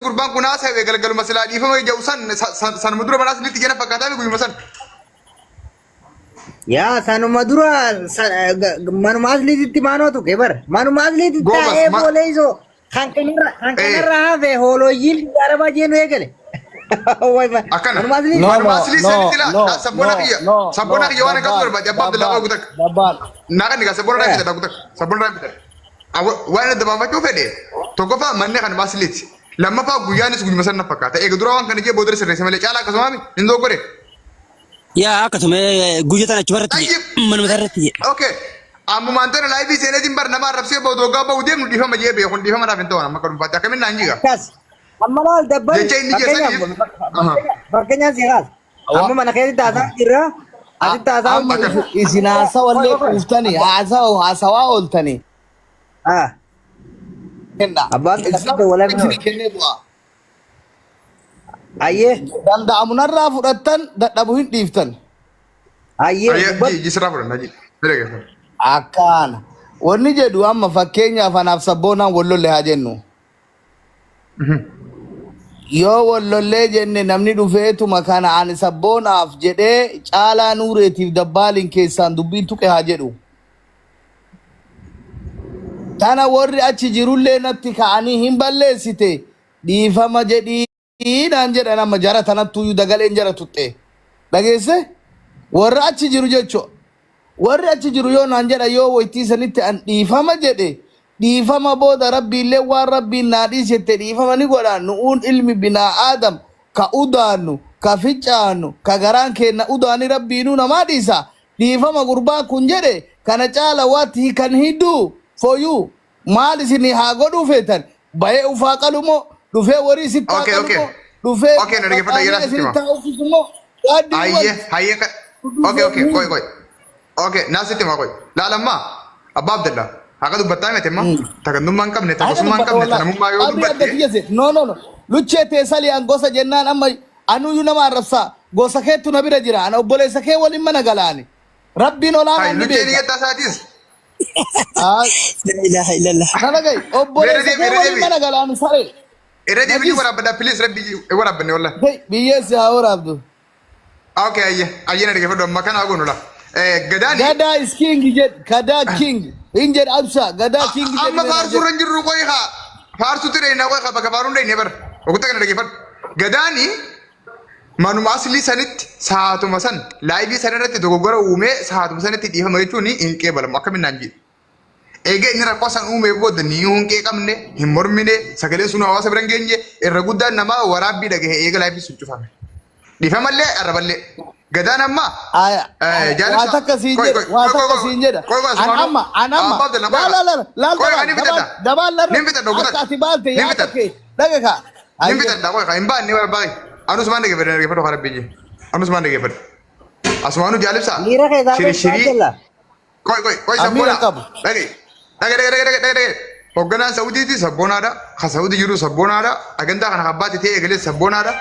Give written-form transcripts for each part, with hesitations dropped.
قربان كنا سوي قال مثلا دي فما جوسن سن مدرو بناس اللي تجينا فكاتا بيقول مثلا يا سانو مدرو مانو مازلي تمانو تو كبر مانو مازلي تاي بوليزو خانكنرا في هولو يل عربا جينو يغلي أكنا مانو مازلي سنتلا سبونا كيا سبونا كيا وانا كسر بدي أبغى دلوا أقولك ناقن نيجا سبونا رايح بيتا أقولك سبونا رايح بيتا وانا دبابة شو فدي توقفا مني كان مازلي لما فا غياني سقول مثلا فكاتا إيه قدروا وان كان يجي بودر سرني سمالي كلا كسمامي إندو كره يا أكتم جوجتنا شبرتي من مدرتي اوكي ام مانتن لايف سنه دين برنامج ربسي بودوغا بوديم دي فما جيبي كون دي فما رافنتو انا ما كون فاتا كمن نانجيغا كاس اما لا دبل بكنيا زيغال اما من كيدي تاسا كيرا ادي تاسا اسنا سوالي كفتني عسوا قلتني كنا ابان كده ولا كني بوا ايه دندا منرا فدتن دبوين ديفتن ايه جسرا فرنا جي بريغا akana wonni jedhu amma fakkeenya fanaaf sabboonaan wallollee haa jennu yoo wallollee jenne namni dhufeetuma kana ani sabboonaaf jedhee caalaa nuureetiif dabbaaliin keessaan dubbiin tuqe haa jedhu tana warri achi jirullee natti ka'anii hin balleessite dhiifama jedhiinaan jedhan amma jara tanattuyyuu dagaleen jara tuxxe dhageesse warra achi jiru jechoo warri achi jiru yoo naan jedha yoo waytiisanitti an dhiifama jedhe dhiifama booda rabbiillee waan rabbiin naa dhiisette dhiifama ni godhaan nu'uun ilmi binaa aadam ka udaannu ka ficcaannu ka garaan keenna udaani rabbiinuu namaa dhiisa dhiifama gurbaa kun jedhe kana caala waati kan hiddu foyu maal isinii haa godhuu feetan bayee ufaa qalumoo dhufee warii sittaa qalumoo dhufee isinitti haa uffisumoo hayye okay اوكي ناس تما كوي لا لما ابا عبد الله هاكدو بتاعي تما تكندم مان كم نتا بس مان كم نتا نمو ما يودو بتي no luche te sali an gosa jennan amma anu yuna ma rafsa gosa ke tu nabira jira ana obole sake wali mana galani rabbi no la ni luche ni ta sadis لا إله إلا الله ana gai obole sake wali mana galani sare ere bi wara bada please rabbi wara bane wallah biye si awra abdu اوكي ايه انا دغه فدو مكان اغونو لا غداني gada is king jet gada king injet absa gada king jet amma farsu ranjiru koy ha farsu tire na koy ha baka farun dai never oguta kana dage fat gadani manu masli sanit saatu masan live sanarati dogogora ume saatu masanati difa marichuni inke balam akamin nanji ege nira kosan ume bod ni unke kamne himormine sagale sunu awasa brangenje eragudda nama warabi dage ege live suchufame difa malle araballe gadaan amma waa takka siin jedha anamma akkati baalte yaadake dhaga ka nimbita koy ka imba ni wara bagi anu suman dege fere dege foto harabiji anu suman dege fere asmanu jalibsa lira ke shiri shiri da koy sabona dage hoggana saudi ti sabona da ka saudi yuru sabona da aganda kana habati te egele sabona da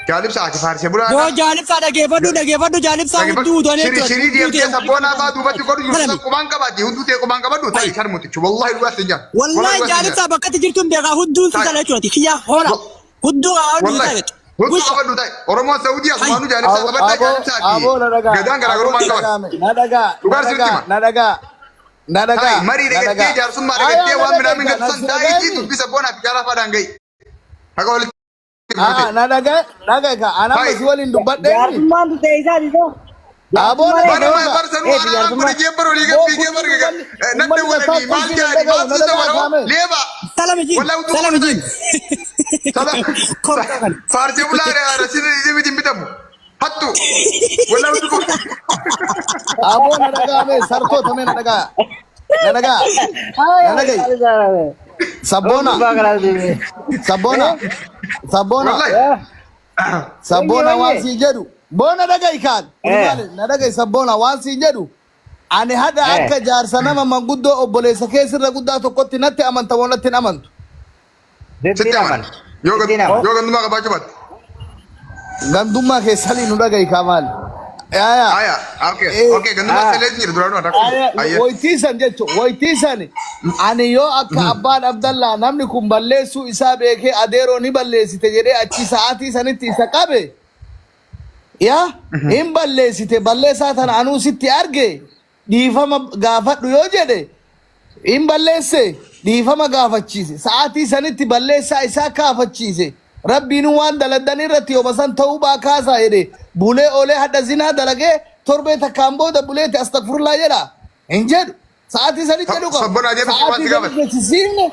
جالب ساعة فارسي بولا वो जालिब सा डगे जालिब सा हुद्दू दोने شري دي ابي سبونا ما دوبت كورو يوسف كمان كبادي هدو تي كمان كبادو تاي شرمتي والله الواحد تنجا والله جالب सा بقت جرتم بيغا هدو سلا چوتي خيا هورا هدو هدو كبادو تاي اورمو سعودي اسمانو جالب سا كبادي جالب سا غدان غرا غرو مان كبادي نادغا مري دغتي جارسون ما دغتي وان منامين غسان داي تي بي سبونا بيجالا فدانغي هاكول naga ka ana masu walin dubadde yarman tu teisa diso abona bana ma barsan wala ko je baro liga bi je barga nadde wala ni mal jaari ma su zawaro leba salam ji salam farje bulare rasid je bi dimbitam hattu wala utu abona daga me sarto thame daga sabona wansi jedhu bona daga ikan na daga sabona wansi jedhu ani hada akka jaarsa nama manguddo obboleessa keessirra guddaa tokkotti natti amanta wonatti amantu yo ganduma ka bachubat ganduma keessali nu daga ikamal Aya, okay, ganduma selet jiru duraan rakko. Ayya. Waytiisan jechuun waytiisan ani yoo akka abbaan Abdallaa namni kun balleessuu isaa beekee adeeroo ni balleessite jedhee achi sa'aatii sanitti isa qabe yaa hin balleessite balleessaa tana anuu sitti arge dhiifama gaafadhu yoo jedhe hin balleesse dhiifama gaafachiise sa'aatii sanitti balleessaa isaa kaafachiise rabbiin waan daladan irratti yoo basan ta'uu baa kaasaa jedhe bulee olee hadda zinaa dalagee torbee takkaan booda buleeti astagfirullah jedha hin jedhu sa'aatii sanitti jedhu qaba Sabbona ajjeefa waan si gaafate.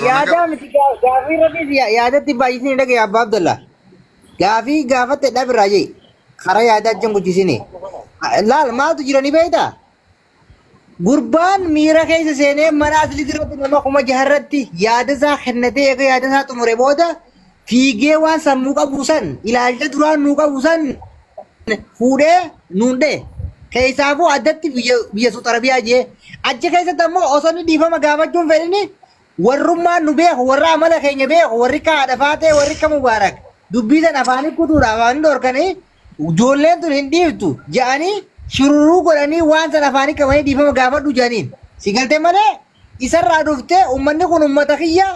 yaada miti gaafii rabbi yaadatti baay'isanii dhagaye abbaa Abdallaa gaafii gaafatte dhabirraa jee karaa yaadaa jan guddisine laal maaltu jira ni beektaa gurbaan miira keessa seenee mana asli dirratti nama kuma jaharratti yaada isaa kennatee eega yaada isaa xumure booda fiigee waan sammuu qabu san ilaalcha duraan nuu qabu san fuudhee nuundee keessaafuu addatti biyya suuxarabiyaa jee achi keessatti ammoo osoo inni dhiifama gaafachuun fedhini warrummaan nu beeku warra amala keenya beeku warri ka haadha faatee warri ka mubaarak dubbii san afaanii kutuudha afaanii dhorkanii ijoolleen tun hin dhiiftu jedhanii shururuu godhanii waan san afaanii qabanii dhiifama gaafadhu jedhaniin si galtee malee isarraa dhuftee ummanni kun ummata kiyya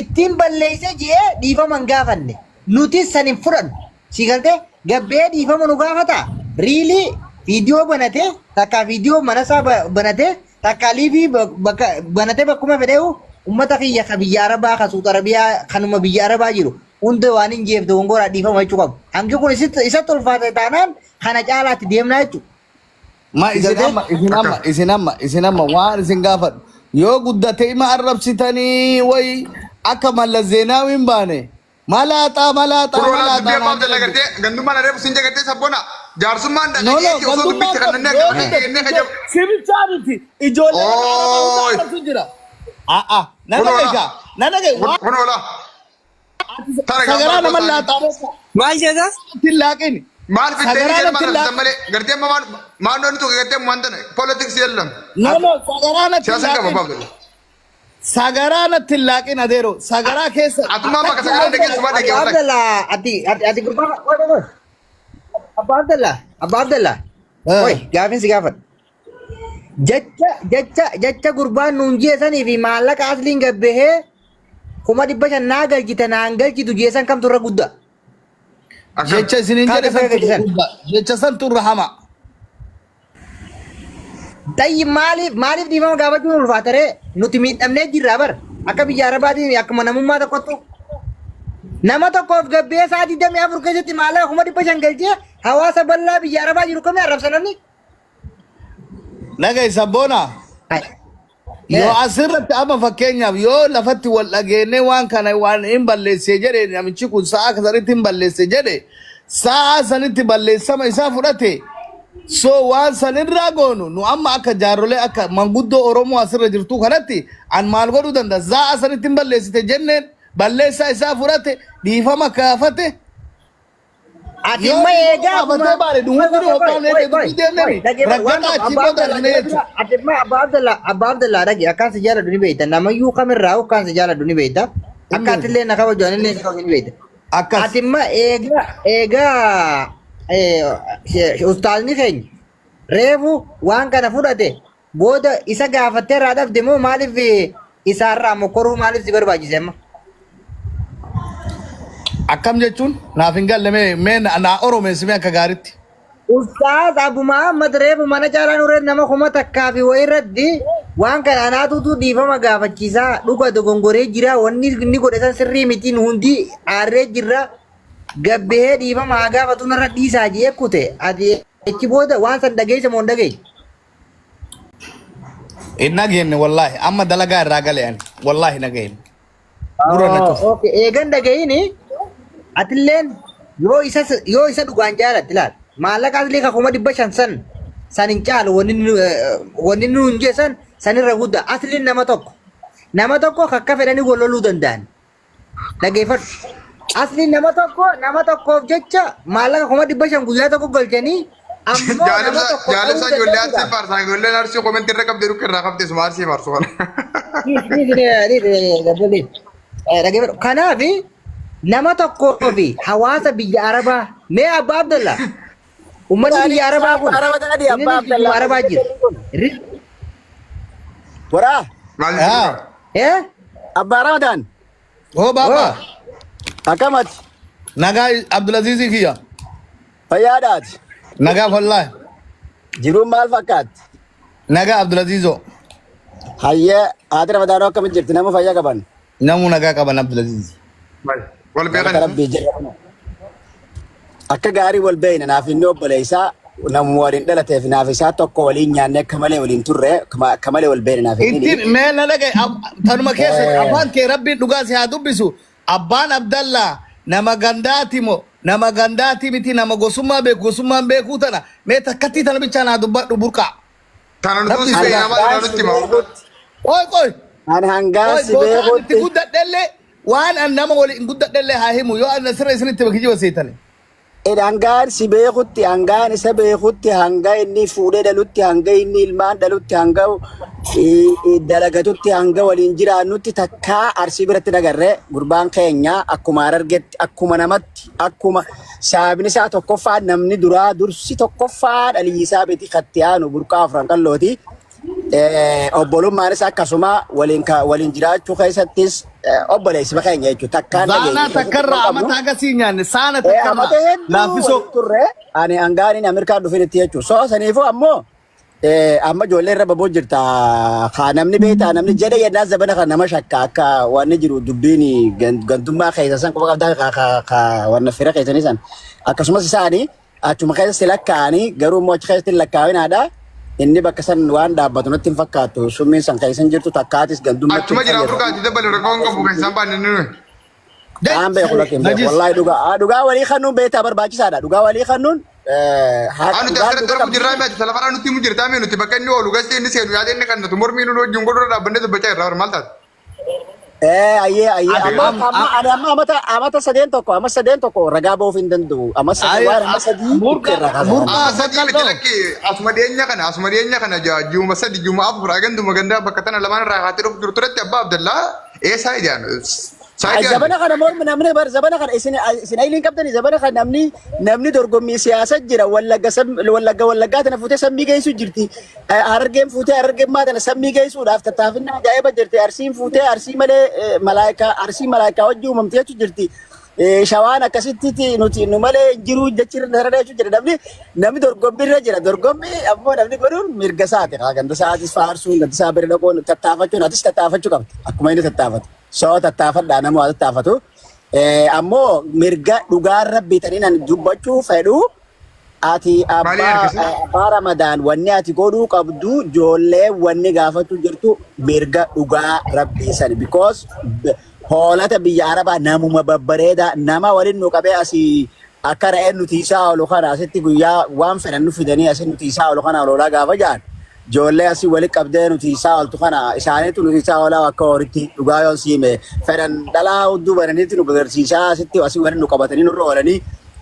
ittiin balleessee jee dhiifama hin gaafanne nutis san hin fudhannu si galtee gabbee dhiifama nu gaafata riilii viidiyoo banatee takka viidiyoo mana isaa banatee takka liivii banatee bakkuma fedheehu ummata kiyya ka biyya arabaa ka suuta arabiyaa kanuma biyya arabaa jiru hunda waan hin jeefte wongoraa dhiifama jechuu qabu hangi kun isatti ulfaate taanaan kana caalaatti deemnaa jechuudha. Ma isin amma waan isin gaafadhu yoo guddate ima arrabsitanii way akka malla zeenaawiin baane malaaxaa Ganduma na reebu sinja gartee sabbona jaarsummaan dhaqee osoo dubbitti kan nanne ka jabu. Sibichaa miti ijoollee jira. Nana Kunola. sagaraa nama laaxaa Maal jedhaa? tillaaqini. Maal fiddee maal malee gartee maan dooni tokko gartee waan tana politics yellam. Siyaasa qaba baabdala. Sagaraa natti laaqin adeero sagaraa keessa Atuma bakka sagaraa dhagee sumaa dhagee wanta. Abdallah ati gurbaa Abba Abdallah oi gaafin si gaafadha jecha gurbaan nuun jeesanii fi maallaqa asliin gabbahee kuma 500 naa galchite naan galchitu jeesan kamtu irra guddaa. jecha isinin jedhe jecha santu irra hama. Tayyi maaliif dhiifama gaafachuun ulfaataree nuti miidhamnee jirra bar akka biyya arabaatiin akkuma namummaa tokkottu nama tokkoof gabbee sa'aatii 24 keessatti maallaqa kuma 500 galchee hawaasa bal'aa biyya arabaa jiru kamii arrabsananni. Dhaga'i sabboona. Yoo asirratti amma fakkeenyaaf yoo lafatti wal dhageennee waan kana waan hin balleessee jedhe namichi kun sa'a sanitti hin balleesse jedhe sa'a sanitti balleessama isaa fudhate. So waan sanirraa goonu nu amma akka jaarrolee akka manguddoo Oromoo asirra jirtu kanatti an maal godhuu danda'a sa'a sanitti hin balleessite jenneen balleessaa isaa fudhate dhiifama kaafate. Atimma eegaa abatee baale dhuunfaan hooqaalee deebii deemnee raggataa achi booda dhabnee jechuudha. Atimma Abba Abdallah dhagi akkaan si jaaladhu ni beekta namayyuu kamirraa akkaan si jaaladhu ni beekta akkaatillee na kabaju anillee si kabaju ni beekta. Atimma eegaa ustaazni keenya reefu waan kana fudhate booda isa gaafattee irraa dhabde moo maaliif isaarraa mokkoruu maaliif si barbaachise amma? Akkam jechuun naaf hin galle mee naa oromeessime akka gaaritti. Ustaaz Abu Muhammad reefu mana caalaan uree nama kuma takkaa fi wayii irratti waan kana anaatutu dhiifama gaafachiisaa dhuga dogongoree jira wanni inni godhe san sirrii mitiin hundi aarree jirra. Gabbee dhiifama haa gaafatu narra dhiisaa jee kute ati achi booda waan san dhageessa moo hin dhageessu? Hin dhageenye wallaahi amma dalagaa irraa gale ani wallaahi hin dhageenye. Okay eegan dhageenye atilleen yoo isa dhugaan jaalatti laal maallaqa asli ka kuma 500 san hin caalu wanni nuun jeessan sanirra guddaa asliin nama tokko akka fedhanii wal loluu danda'an dhageeffadhu. Asliin nama tokkoof jecha maallaqa kuma 500 guyyaa tokko galchanii ammoo nama tokko jaalibsa ijoollee arsii faarsaa ijoolleen arsii komentii irra qabdee dhukka irraa qabdee suma arsii faarsu kana. Kanaaf nama tokkoo fi hawaasa biyya Arabaa mee Abbaa Abdallaa uummanni biyya Arabaa kun inni Arabaa jira. Waraa. Maal Abbaa Ramadan. Oh baba. Akamat. Nagaa Abdulaziz kiyya. Fayyaadhaati. Nagaa wallahi. Jiruun maal fakkaatti? Nagaa Abdulazizo. Hayyee haati Ramadaanoo akkamitti jirti nama fayyaa qaban? Namu nagaa qaban Abdulaziz. wal Akka beekan. rabbii jedha. Akka gaarii wal beeyna naaf inni obboleessaa namu waliin dhalateef naaf isaa tokko waliin nyaannee akka malee waliin turre akka malee wal beeyna naaf inni. Intin mee na dhagaye tanuma keessa abbaan kee rabbiin dhugaa si haa dubbisu. Abbaan Abdallaa nama gandaati moo nama gandaati miti nama gosummaa beekuu tana mee takkatti tana bichaan haa dubbadhu burqaa. Tana nuti si beekama tana nuti himamu. Qoy. Ani hangaan si Itti beekutti. guddadhellee waan an nama waliin guddadhellee haa himu yoo an sirra isinitti bakkijiba seetani. Hangaan si beekutti hangaan isa beekutti hanga inni fuudhee dhalutti hanga inni ilmaan dhalutti hanga dalagatutti hanga waliin jiraannutti takkaa arsii biratti dagarree gurbaan keenya akkuma argetti akkuma namatti akkuma saabni isaa tokkoffaa namni duraa dursi tokkoffaa dhaliisaa beeti kattiyaanu burqaa afran qallooti. Obbolummaan isaa akkasuma waliin jiraachuu keessattis obboleessima keenya jechuudha. Takkaan Zaana takkarraa amata agasii nyaanne saana takkarraa laafisoo. turre ani hangaan Ameerikaan dhufin itti jechuudha. So saniifuu ammoo amma ijoollee irra baboo jirta. Namni beektaa namni jedhe yennaa zabana kan nama shakka akka waan jiru dubbiin gantummaa keessa san qofa qabdaa waan fira keessanii san akkasumas isaanii achuma keessa si lakkaa'anii garuu immoo achi keessatti lakkaa'inaadha. Inni bakka san waan dhaabbatu natti hin fakkaatu summiin san keessan jirtu takkaatis gandummaa. Achuma jira furgaati dabalee rakkoon qabu keessan baanne nuyi. Aan beeku lakin wallahi dhugaa walii kannuun beektaa barbaachisaadha. Dhugaa walii kannuun Anu dasar darbu jirraa mi ati salafara nuti mu jirtaa mi nuti bakka inni oolu gasti inni seenu yaada inni kannatu mormii nu wajjin godhuu dhaabbanne dubbachaa irraa maal taate. Ayyee amata sadeen tokko ragaa ba'uuf hin danda'u. Amma sadii Sadii miti lakki asuma dhiyeenya kana ji'uma sadi ji'uma afur aganduma gandaa bakka tana lamaan irraa haatee dhufu jiru turetti abbaa Abdallaa eessaa idaan. zabana kana mormi namni bar zabana kana isin ayliin qabdani zabana kana namni dorgommii siyaasa jira wallaggaa tana fuutee sammii geessu jirti harargeen maatana sammii geessuudhaaf tattaafinna ajaa'iba jirti arsiin fuutee arsii malee malaayikaa wajjii uumamte jechuu jirti. Shawaan akkasitti nuti nu malee jiru jechirra dara jechuu jira namni dorgommiirra jira dorgommii ammoo namni godhuun mirga isaati ganda sa'aatis faarsuun ganda isaa bira dhaquun tattaafachuun atis tattaafachuu qabdi akkuma inni tattaafatu. So tattaafadhaa nama waa tattaafatu. Ammoo mirga dhugaarra bitanii nan dubbachuu fedhu ati abbaa Ramadaan wanni ati godhuu qabdu ijoollee wanni gaafachuu jirtu mirga dhugaa rabbiisan because hoolata biyya Arabaa namuma babbareeda nama waliin nu qabee asii akka re'een nuti isaa oolu kana asitti guyyaa waan fedhan nu fidanii asii nuti isaa oolu kana ololaa gaafa jaan. Ijoollee asii walitti qabdee nuti isaa ooltu kana isaaniitu nuti isaa oolaa akka horitti dhugaa yoon siime fedhan dhalaa hudduu baraniitti nu agarsiisaa asitti asii waliin nu qabatanii nurra oolanii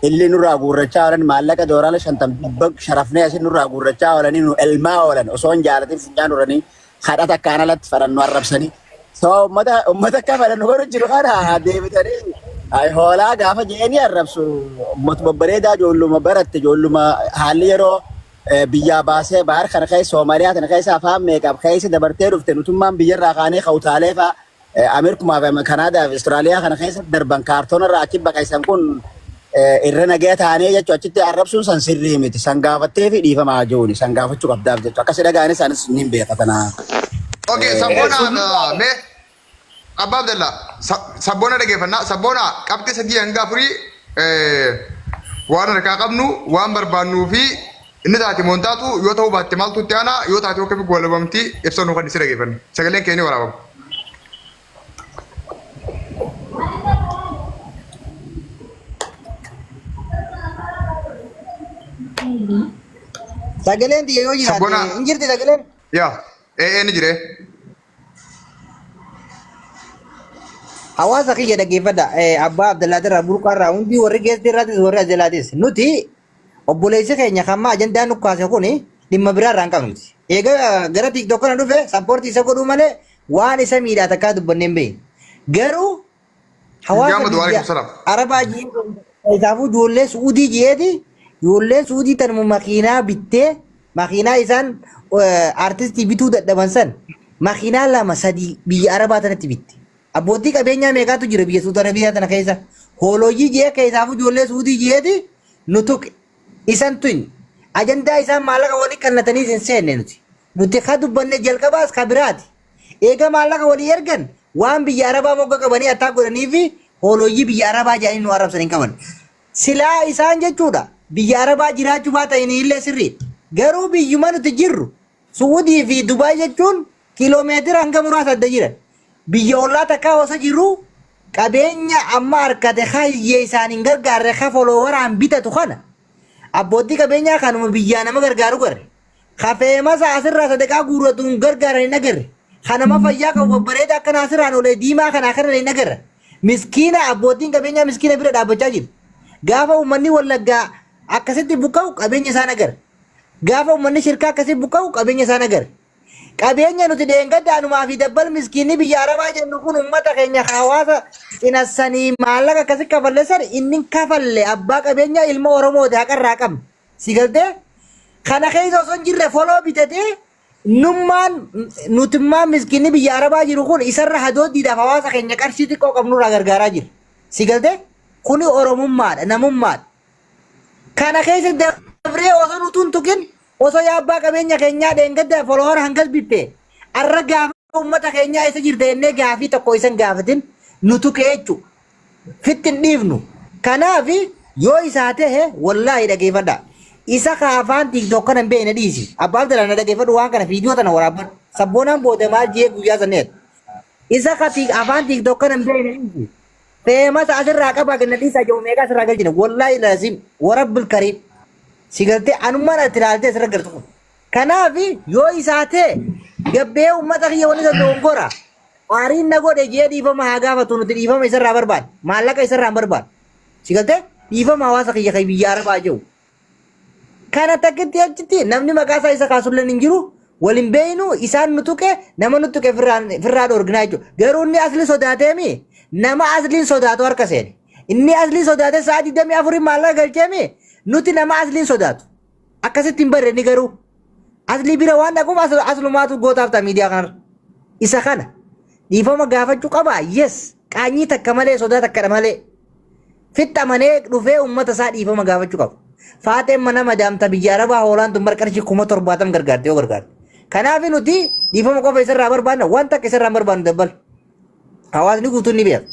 illee nurraa guurrachaa oolan maallaqa dooraala 50 sharafnee asii nurraa guurrachaa oolanii nu elmaa oolan osoo hin jaalatin funyaan uranii kadhata akkaan alatti fedhan nu arrabsanii. So ummata akka fedhan nu godhu jiru kana deebitanii hoolaa gaafa jeeni arrabsu ummatu babbareedaa ijoolluma baratte ijoolluma haalli yeroo biyya baasee bahar kana keessa Soomaaliyaa kana keessa afaan meeqaaf keessa dabartee dhufte nutummaan biyyarraa kaanee kawutaalee fa'a Ameerikumaa fi Kanaadaa fi Austraaliyaa kana keessa darban kaartoonarraa achi baqaysan kun irra nagaya taanee jechuun achitti arrabsuun san sirrii miti san gaafattee fi dhiifamaa jiruuni san gaafachuu qabdaaf jechuudha akkasii dhaga'anii isaanis ni beekatanaa. Okay, sabboona mee abbaa Abdallaa sabboona dhageeffannaa sabboona qabxii sadii hanga afurii waan harkaa qabnu waan barbaannuu fi inni taate moontaatu yoo ta'uu baatte maaltu itti aanaa yoo taate akka biyya walabamtii ibsanuu kan isi dhageeffanne sagaleen keenya waraabama. Sagaleen dia yoo jiraate hin jirti sagaleen. Yaa ni jire. Hawaasa kiyya dhaggeeffadha. Abbaa Abdallaa irraa burqaa irraa hundi warri geessi irraatis warri ajalaatis nuti obboleessi keenya kamma ajandaan nukkaase kun dhimma biraa irraa hin qabnuti. Egaa gara TikTok kana dhufe sappoortii isa godhuu malee waan isa miidhaa takkaa dubbannee hin beekne. Garuu Jaamatu, waalaikum salaam. Arabaa jee isaafuu ijoollee Suudii jeeti ijoollee Suudii tanuma makiinaa bittee makiinaa isaan artistii bituu dadhaban san makiinaa lama sadii biyya Arabaa tanatti bitte. Abbootii qabeenyaa meeqaatu jira biyya Suudii Arabiyaa tana keessa hoolooyii jee keessaafuu ijoollee Suudii jeeti nu tuqe isan tun ajandaa isaan maallaqa walii kannatanii hin seenne nuti ka dubbanne jalqabaas ka biraati. Eega maallaqa walii ergan waan biyya Arabaa mogga qabanii attaa godhanii fi hoolooyyii biyya Arabaa jedhanii nu arrabsan hin qaban. Silaa isaan jechuudha biyya Arabaa jiraachuu baatanii illee sirrii. Garuu biyyuma nuti jirru Suudii fi Dubaay jechuun kiiloomeetira hanga muraasa adda jiran. Biyya ollaa takkaa osoo jirru qabeenya amma harkate hayyee isaan hin gargaarre ka foloowaraan bitatu kana abbootii qabeenyaa kanuma biyyaa nama gargaaru garre. Kafeemasa asirraa sadaqaa guurratu hin gargaaran hin agarre. Kanama fayyaa qabu babbareeda akkana asirraan olee diimaa kana akkana hin agarre. Miskiina abbootiin qabeenyaa miskiina bira dhaabbachaa jiru. Gaafa uummanni wallaggaa akkasitti buqqa'u qabeenya isaan agarre. Gaafa uummanni shirkaa akkasitti buqqa'u qabeenya isaan agarre. Qabeenya nuti deengadaanumaa fi dabbal miskiinni biyya Arabaa jennu kun uummata keenya hawaasa cinassanii maallaqa akkasitti kafalle san inni kafalle abbaa qabeenyaa ilma Oromooti haqarraa qabna. Si galtee? Kana keessa osoo hin jirre foloo bitatee nummaan nutummaan miskiinni biyya Arabaa jiru kun isarra hadooddiidhaaf hawaasa keenya qarshii xiqqoo qabnurraa gargaaraa jira. Si galtee? Kuni Oromummaadha, namummaadha. Kana keessa dabree osoo nutuun tuqin osoo yaabbaa qabeenya keenyaa dheengadda folowara hangas bitte arra gaafa uummata keenyaa isa jirte jennee gaafii tokko isan gaafatin nu tuqe jechuudha. Fittin dhiifnu. Kanaaf yoo isaa ta'e wallaahi dhageeffadha. Isa ka afaan TikTok kana hin beekne dhiisi. Abbaan dala na dhageeffadhu waan kana viidiyoo tana waraabadhu. Sabboonaan booda maal jee guyyaa sanneet. Isa ka afaan TikTok kana hin beekne dhiisi. Feemasa asirraa qaba ganna dhiisaa jiru meeqa asirraa galchine wallaahi laazim warabbil kariim. Si galtee anummaan ati ilaaltee asirra galtu kun. Kanaaf yoo isaa ta'e gabbee uummata kiyya waliin dogongora. Aariin na godhe jee dhiifama haa gaafatu nuti dhiifama isarraa barbaadu. Maallaqa isarraa hin barbaadu. Si galtee dhiifama hawaasa kiyya kan biyya Arabaa jiru. Kana takkitti achitti namni maqaa isaa isa kaasullee hin jiru waliin beeynu isaan nu tuqe nama nu tuqe firraa dhoorginaa jechuudha. Garuu inni asli sodaateemi nama asliin sodaatu harka seene. Inni asliin sodaate sa'a 24 maallaqa galcheemi nuti nama asliin sodaatu. Akkasitti hin barreedni garuu aslii bira waan dhaquuf aslumaatu gootaaf ta'a miidiyaa kanarra. Isa kana dhiifama gaafachuu qaba yes qaanyii takka malee sodaa takka malee fixxamanee dhufee uummata isaa dhiifama gaafachuu qaba. Faateen mana madaamta biyya Arabaa hoolaan tun qarshii 70,000 gargaarte yoo gargaarte. Kanaaf nuti dhiifama qofa isarraa barbaanna waan takka isarraa barbaannu dabbal. Hawaasni guutuun ni beeka.